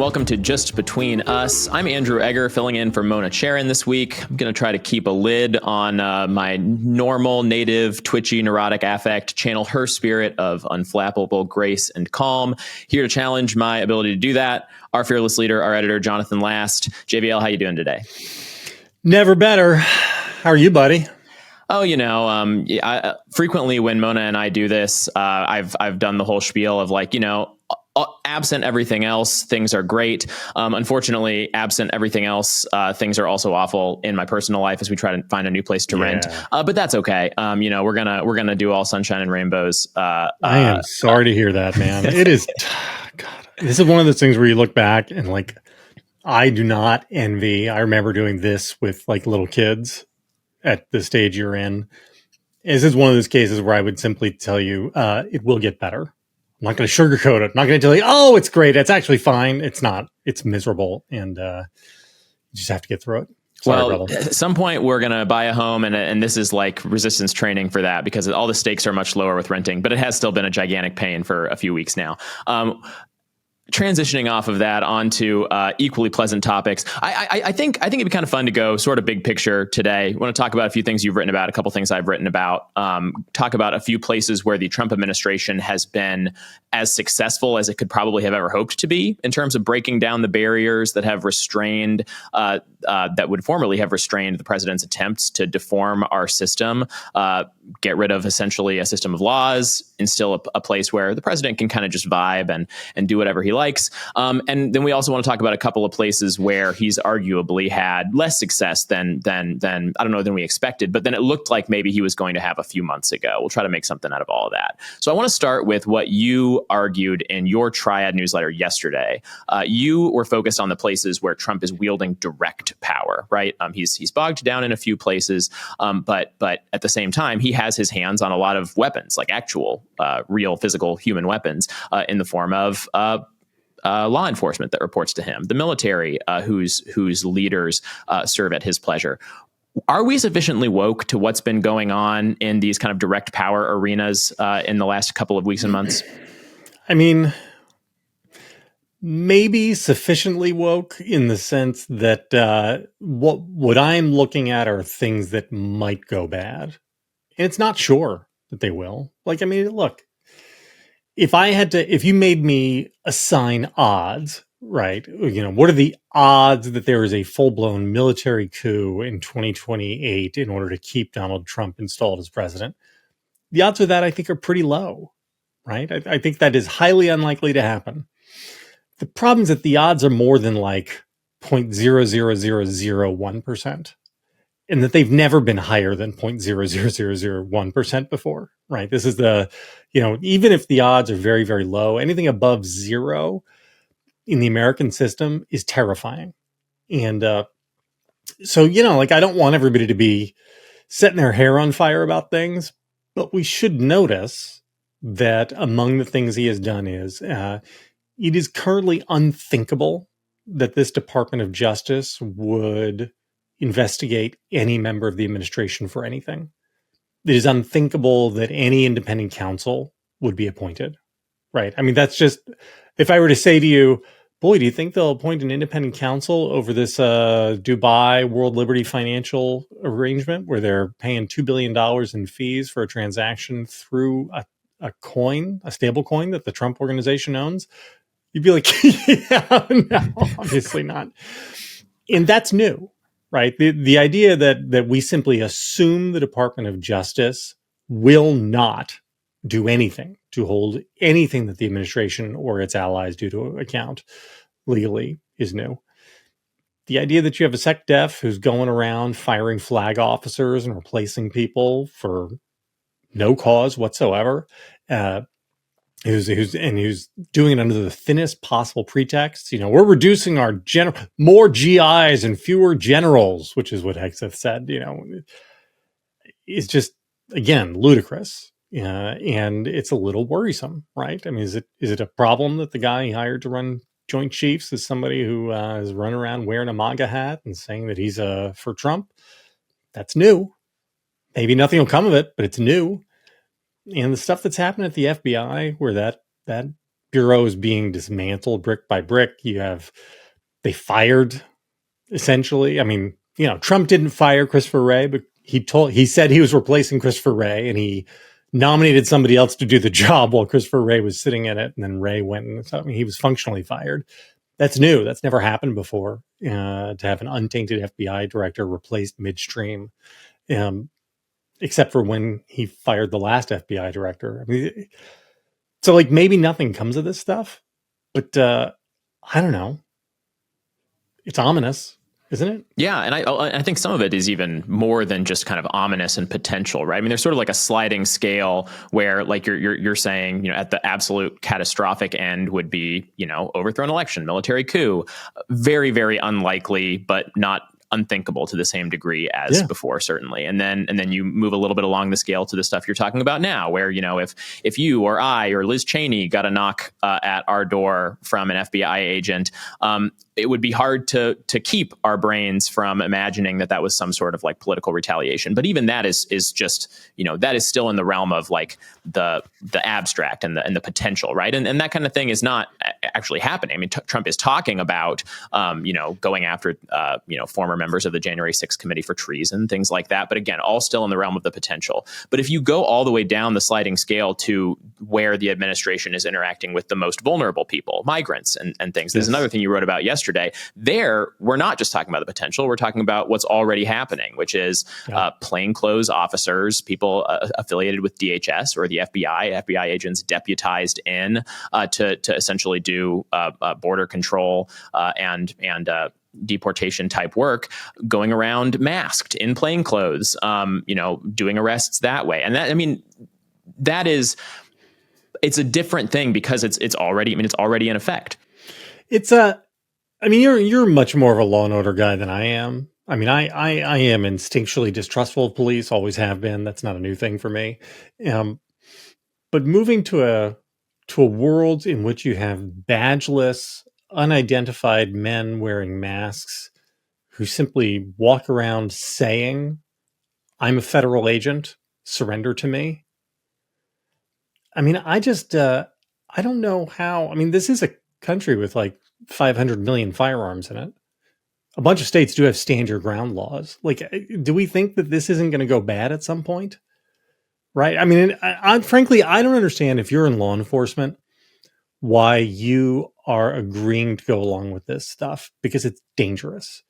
welcome to Just Between Us. I'm Andrew Egger, filling in for Mona Charin this week. I'm going to try to keep a lid on my normal, native, twitchy, neurotic affect, channel her spirit of unflappable grace and calm. Here to challenge my ability to do that, our fearless leader, our editor, Jonathan Last. JVL, how you doing today? Never better. How are you, buddy? Oh, frequently when Mona and I do this, I've done the whole spiel of absent everything else, things are great. Unfortunately, absent everything else, things are also awful in my personal life as we try to find a new place to rent. But that's okay. We're gonna do all sunshine and rainbows. I am sorry to hear that, man. It is. God, this is one of those things where you look back and I do not envy. I remember doing this with little kids at the stage you're in. This is one of those cases where I would simply tell you, it will get better. I'm not going to sugarcoat it. I'm not going to tell you, oh, it's great. It's actually fine. It's not. It's miserable. And you just have to get through it. Sorry, brother. At some point, we're going to buy a home. And this is like resistance training for that because all the stakes are much lower with renting. But it has still been a gigantic pain for a few weeks now. Transitioning off of that onto equally pleasant topics, I think it'd be kind of fun to go sort of big picture today. I want to talk about a few things you've written about, a couple things I've written about, talk about a few places where the Trump administration has been as successful as it could probably have ever hoped to be in terms of breaking down the barriers that have restrained, that would formerly have restrained the president's attempts to deform our system, get rid of essentially a system of laws, instill a place where the president can kind of just vibe and do whatever he likes. And then we also want to talk about a couple of places where he's arguably had less success than we expected, but then it looked like maybe he was going to have a few months ago. We'll try to make something out of all of that. So I want to start with what you argued in your Triad newsletter yesterday. You were focused on the places where Trump is wielding direct power, right? He's bogged down in a few places, but at the same time, he has his hands on a lot of weapons, like actual, real, physical, human weapons, in the form of law enforcement that reports to him, the military whose leaders serve at his pleasure. Are we sufficiently woke to what's been going on in these kind of direct power arenas in the last couple of weeks and months? I mean, maybe sufficiently woke in the sense that what I'm looking at are things that might go bad. And it's not sure that they will. Look, if you made me assign odds, right? What are the odds that there is a full-blown military coup in 2028 in order to keep Donald Trump installed as president? The odds of that, I think, are pretty low, right? I think that is highly unlikely to happen. The problem is that the odds are more than 0.00001%. And that they've never been higher than 0.00001% before, right? This is even if the odds are very, very low, anything above zero in the American system is terrifying. And so, I don't want everybody to be setting their hair on fire about things, but we should notice that among the things he has done is it is currently unthinkable that this Department of Justice would investigate any member of the administration for anything. It is unthinkable that any independent counsel would be appointed, right? I mean, that's just, if I were to say to you, boy, do you think they'll appoint an independent counsel over this Dubai World Liberty financial arrangement where they're paying $2 billion in fees for a transaction through a coin, a stable coin that the Trump organization owns? You'd be like, yeah, no, obviously not. And that's new. Right. The idea that we simply assume the Department of Justice will not do anything to hold anything that the administration or its allies do to account legally is new. The idea that you have a SecDef who's going around firing flag officers and replacing people for no cause whatsoever, who's doing it under the thinnest possible pretext. We're reducing our more GIs and fewer generals, which is what Hegseth said. Is just, again, ludicrous. And it's a little worrisome, right? I mean, is it a problem that the guy he hired to run Joint Chiefs is somebody who is running around wearing a MAGA hat and saying that he's for Trump? That's new. Maybe nothing will come of it, but it's new. And the stuff that's happened at the FBI, where that bureau is being dismantled brick by brick. They fired, essentially. I mean, Trump didn't fire Christopher Wray, but he said he was replacing Christopher Wray, and he nominated somebody else to do the job while Christopher Wray was sitting in it. And then Wray went, and so, I mean, he was functionally fired. That's new. That's never happened before, to have an untainted FBI director replaced midstream, except for when he fired the last FBI director. I mean, so like maybe nothing comes of this stuff, but I don't know. It's ominous, isn't it? Yeah, and I think some of it is even more than just kind of ominous and potential, right? I mean, there's sort of like a sliding scale where, like you're saying, at the absolute catastrophic end would be, overthrown election, military coup, very, very unlikely, but not unthinkable to the same degree as before, certainly. And then you move a little bit along the scale to the stuff you're talking about now, where, if you or I or Liz Cheney got a knock at our door from an FBI agent, it would be hard to keep our brains from imagining that was some sort of like political retaliation. But even that is just, that is still in the realm of like the abstract and the potential, right? And that kind of thing is not actually happening. I mean, Trump is talking about, going after, former members of the January 6th committee for treason, things like that. But again, all still in the realm of the potential. But if you go all the way down the sliding scale to where the administration is interacting with the most vulnerable people, migrants and things, there's another thing you wrote about yesterday. There, we're not just talking about the potential. We're talking about what's already happening, which is plainclothes officers, people affiliated with DHS or the FBI agents deputized in to essentially do border control and deportation type work, going around masked in plain clothes, doing arrests that way. And that, I mean, it's a different thing because it's already in effect. You're much more of a law and order guy than I am. I mean, I am instinctually distrustful of police, always have been. That's not a new thing for me. But moving to a world in which you have badgeless, unidentified men wearing masks who simply walk around saying, "I'm a federal agent, surrender to me." I mean, I don't know how. I mean, this is a country with like 500 million firearms in it. A bunch of states do have stand your ground laws. Like, do we think that this isn't going to go bad at some point? Right? I mean, frankly, I don't understand, if you're in law enforcement, why you are agreeing to go along with this stuff, because it's dangerous.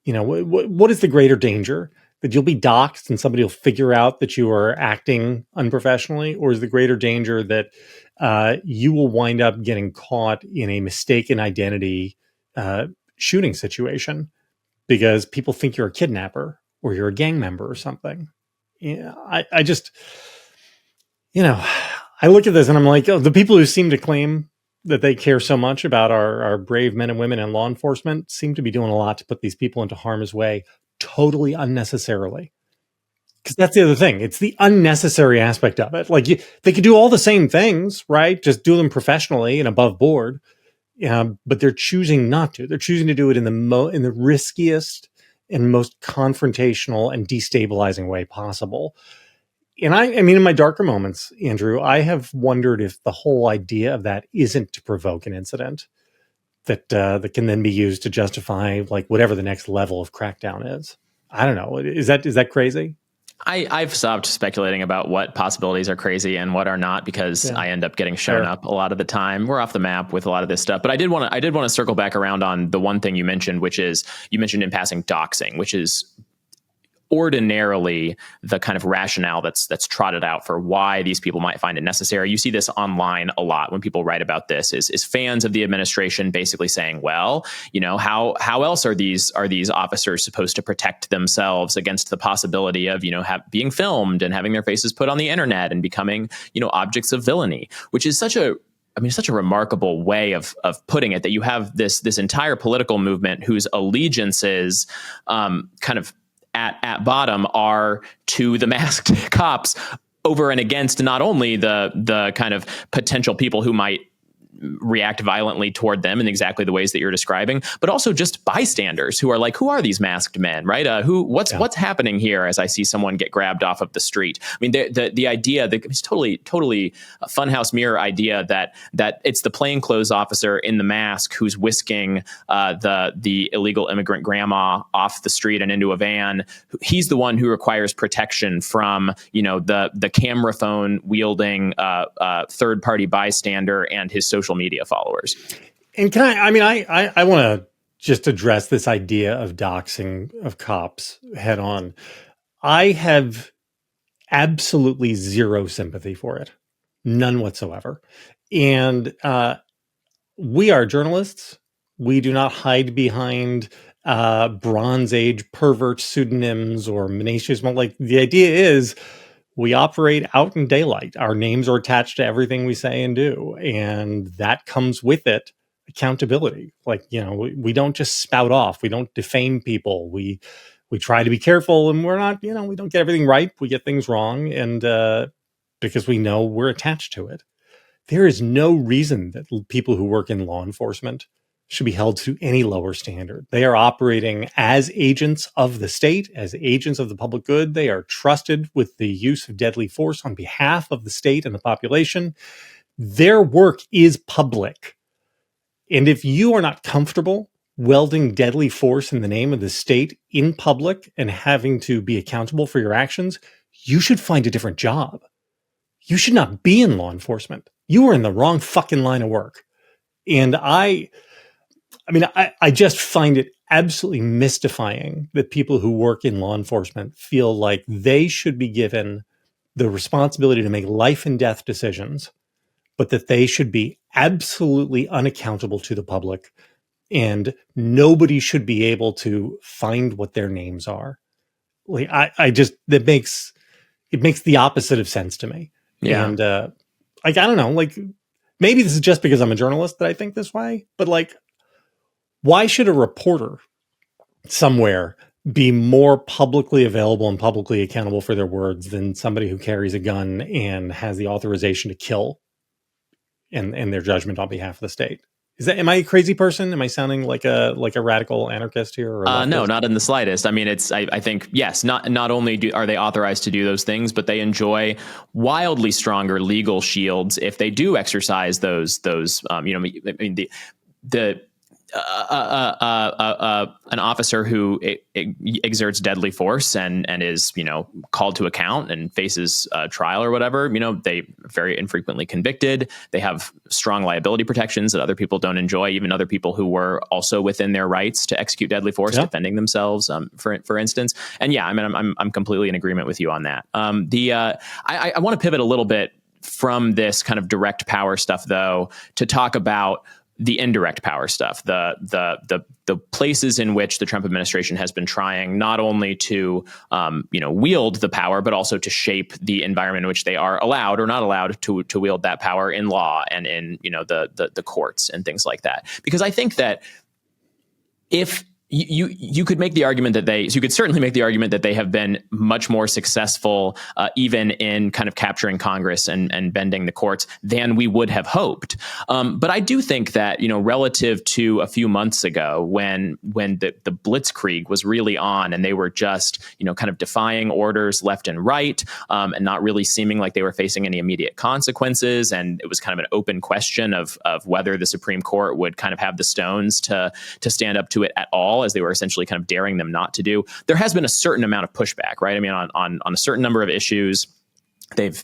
What is the greater danger? That you'll be doxxed and somebody will figure out that you are acting unprofessionally? Or is the greater danger that you will wind up getting caught in a mistaken identity shooting situation because people think you're a kidnapper or you're a gang member or something? Yeah, I just, I look at this and I'm like, oh, the people who seem to claim that they care so much about our brave men and women in law enforcement seem to be doing a lot to put these people into harm's way totally unnecessarily. Because that's the other thing. It's the unnecessary aspect of it. Like, they could do all the same things, right? Just do them professionally and above board. But they're choosing not to. They're choosing to do it in the riskiest and most confrontational and destabilizing way possible. And I mean, in my darker moments, Andrew, I have wondered if the whole idea of that isn't to provoke an incident that can then be used to justify like whatever the next level of crackdown is. I don't know. Is that crazy? I've stopped speculating about what possibilities are crazy and what are not, because I end up getting shown up a lot of the time. We're off the map with a lot of this stuff. But I did want to circle back around on the one thing you mentioned, which is, you mentioned in passing doxing, which is ordinarily the kind of rationale that's trotted out for why these people might find it necessary. You see this online a lot when people write about this, is fans of the administration basically saying, well, how else are these officers supposed to protect themselves against the possibility of, being filmed and having their faces put on the internet and becoming, objects of villainy, which is such a remarkable way of putting it, that you have this entire political movement whose allegiances kind of at bottom are to the masked cops over and against not only the kind of potential people who might react violently toward them in exactly the ways that you're describing, but also just bystanders who are like, who are these masked men, right? What's happening here as I see someone get grabbed off of the street? I mean, the idea that it's totally a funhouse mirror idea that it's the plainclothes officer in the mask who's whisking the illegal immigrant grandma off the street and into a van. He's the one who requires protection from, the camera phone wielding third party bystander and his social media followers. And I want to just address this idea of doxing of cops head on. I have absolutely zero sympathy for it. None whatsoever. And we are journalists. We do not hide behind Bronze Age pervert pseudonyms or Menashe's. Like, the idea is we operate out in daylight. Our names are attached to everything we say and do. And that comes with it accountability. Like, we don't just spout off. We don't defame people. We try to be careful, and we're not, we don't get everything right. We get things wrong. And because we know we're attached to it. There is no reason that people who work in law enforcement should be held to any lower standard. They are operating as agents of the state, as agents of the public good. They are trusted with the use of deadly force on behalf of the state and the population. Their work is public. And if you are not comfortable wielding deadly force in the name of the state in public and having to be accountable for your actions, you should find a different job. You should not be in law enforcement. You are in the wrong fucking line of work. And I just find it absolutely mystifying that people who work in law enforcement feel like they should be given the responsibility to make life and death decisions, but that they should be absolutely unaccountable to the public, and nobody should be able to find what their names are. Like, it makes the opposite of sense to me. Yeah. And I don't know, like, maybe this is just because I'm a journalist that I think this way, but like, why should a reporter somewhere be more publicly available and publicly accountable for their words than somebody who carries a gun and has the authorization to kill and their judgment on behalf of the state? Am I a crazy person? Am I sounding like a radical anarchist here? Or no, not in the slightest. I mean, I think, yes, not only are they authorized to do those things, but they enjoy wildly stronger legal shields if they do exercise those. An officer who exerts deadly force and is, called to account and faces trial or whatever, they very infrequently convicted. They have strong liability protections that other people don't enjoy, even other people who were also within their rights to execute deadly force, defending themselves, for instance. And yeah, I mean, I'm completely in agreement with you on that. I want to pivot a little bit from this kind of direct power stuff, though, to talk about the indirect power stuff, the places in which the Trump administration has been trying not only to wield the power, but also to shape the environment in which they are allowed or not allowed to wield that power in law and in the courts and things like that. Because I think that if you could make the argument that you could certainly make the argument that they have been much more successful, even in kind of capturing Congress and bending the courts than we would have hoped. But I do think that, relative to a few months ago when the blitzkrieg was really on and they were just, kind of defying orders left and right, and not really seeming like they were facing any immediate consequences. And it was kind of an open question of whether the Supreme Court would kind of have the stones to stand up to it at all, as they were essentially kind of daring them not to do. There has been a certain amount of pushback, right? I mean, on a certain number of issues, they've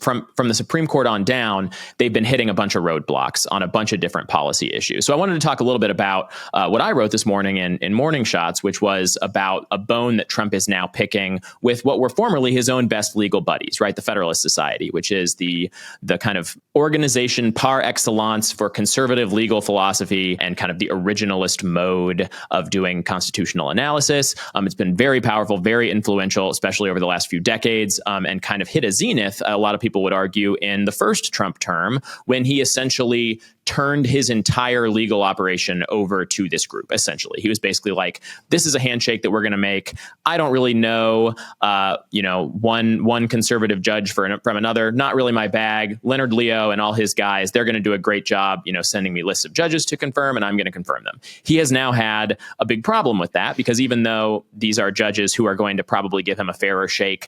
from the Supreme Court on down, they've been hitting a bunch of roadblocks on a bunch of different policy issues. So I wanted to talk a little bit about what I wrote this morning in Morning Shots, which was about a bone that Trump is now picking with what were formerly his own best legal buddies, right? The Federalist Society, which is the kind of organization par excellence for conservative legal philosophy and kind of the originalist mode of doing constitutional analysis. It's been very powerful, very influential, especially over the last few decades, and kind of hit a zenith, a lot of people would argue, in the first Trump term, when he essentially turned his entire legal operation over to this group. Essentially, he was basically like, "This is a handshake that we're going to make. I don't really know, one conservative judge from another. Not really my bag. Leonard Leo and all his guys, they're going to do a great job, sending me lists of judges to confirm, and I'm going to confirm them." He has now had a big problem with that, because even though these are judges who are going to probably give him a fairer shake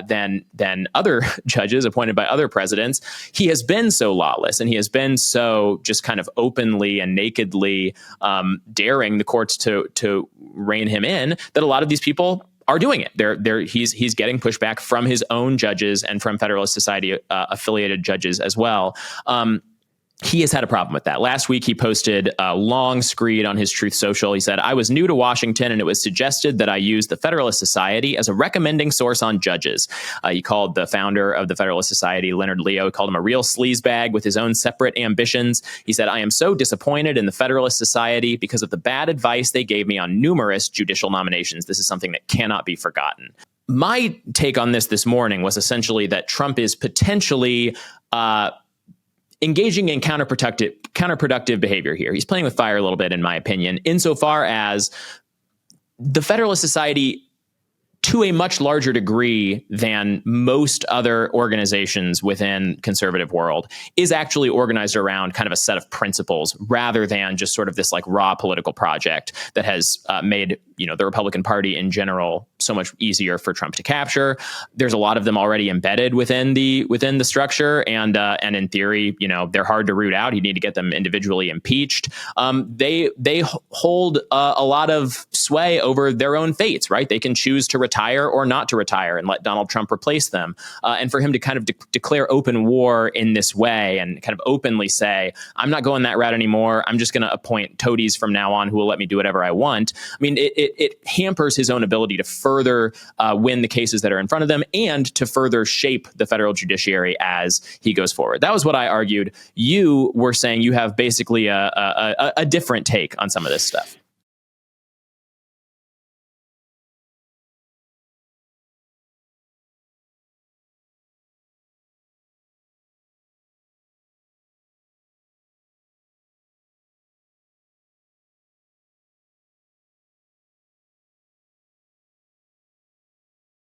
than other judges appointed by other presidents, he has been so lawless, and he has been so just kind of openly and nakedly daring the courts to rein him in, that a lot of these people are doing it. He's getting pushback from his own judges and from Federalist Society affiliated judges as well. He has had a problem with that. Last week, he posted a long screed on his Truth Social. He said, "I was new to Washington, and it was suggested that I use the Federalist Society as a recommending source on judges." He called the founder of the Federalist Society, Leonard Leo, he called him a real sleazebag with his own separate ambitions. He said, "I am so disappointed in the Federalist Society because of the bad advice they gave me on numerous judicial nominations. This is something that cannot be forgotten." My take on this morning was essentially that Trump is potentially engaging in counterproductive behavior here. He's playing with fire a little bit, in my opinion, insofar as the Federalist Society, to a much larger degree than most other organizations within conservative world, is actually organized around kind of a set of principles, rather than just sort of this like raw political project that has made the Republican Party in general so much easier for Trump to capture. There's a lot of them already embedded within the structure, and in theory, they're hard to root out. You need to get them individually impeached. They hold a lot of sway over their own fates, right? They can choose to retire or not to retire and let Donald Trump replace them. And for him to kind of declare open war in this way and kind of openly say, "I'm not going that route anymore. I'm just going to appoint toadies from now on who will let me do whatever I want." I mean, it hampers his own ability to further win the cases that are in front of them, and to further shape the federal judiciary as he goes forward. That was what I argued. You were saying you have basically a different take on some of this stuff.